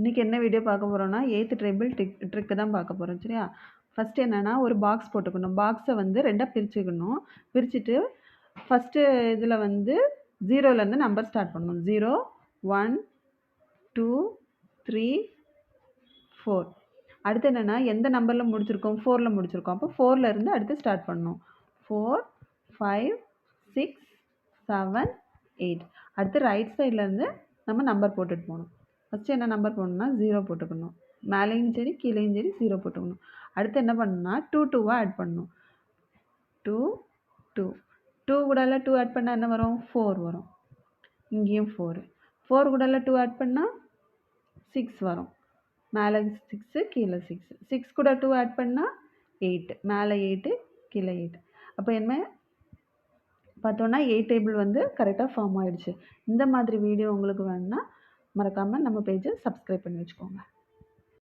இன்றைக்கி என்ன வீடியோ பார்க்க போகிறோம்னா 8th டேபிள் ட்ரிக்கு தான் பார்க்க போகிறோம் சரியா. ஃபஸ்ட்டு என்னென்னா ஒரு பாக்ஸ் போட்டுக்கணும். பாக்ஸை வந்து 2ஆக பிரிச்சுக்கணும். பிரிச்சுட்டு ஃபஸ்ட்டு இதில் வந்து 0லேருந்து நம்பர் ஸ்டார்ட் பண்ணணும். 0 1 2 3 4. அடுத்து என்னென்னா எந்த நம்பரில் முடிச்சிருக்கோம் 4ல் முடிச்சிருக்கோம். அப்போ 4லேருந்து அடுத்து ஸ்டார்ட் பண்ணணும். 4 5 6 7 8. அடுத்து ரைட் சைட்லேருந்து நம்ம நம்பர் போட்டுட்டு போகணும். ஃபஸ்ட்டு என்ன நம்பர் போடணும்னா 0 போட்டுக்கணும். மேலேயும் சரி கீழேயும் சரி 0 போட்டுக்கணும். அடுத்து என்ன பண்ணணும்னா 2 2வாக ஆட் பண்ணணும். 2 2 2 கூடல 2 ஆட் பண்ணால் என்ன வரும் 4 வரும். இங்கேயும் 4 4 கூடல 2 ஆட் பண்ணால் 6 வரும். மேலே 6 கீழே 6 6 கூட 2 ஆட் பண்ணால் 8 மேலே 8 கீழே 8. அப்போ என்ன பார்த்தோன்னா 8 டேபிள் வந்து கரெக்டாக ஃபார்ம் ஆகிடுச்சு. இந்த மாதிரி வீடியோ உங்களுக்கு வேணுன்னா மறக்காமல் நம்ம பேஜை சப்ஸ்கிரைப் பண்ணி வச்சுக்கோங்க.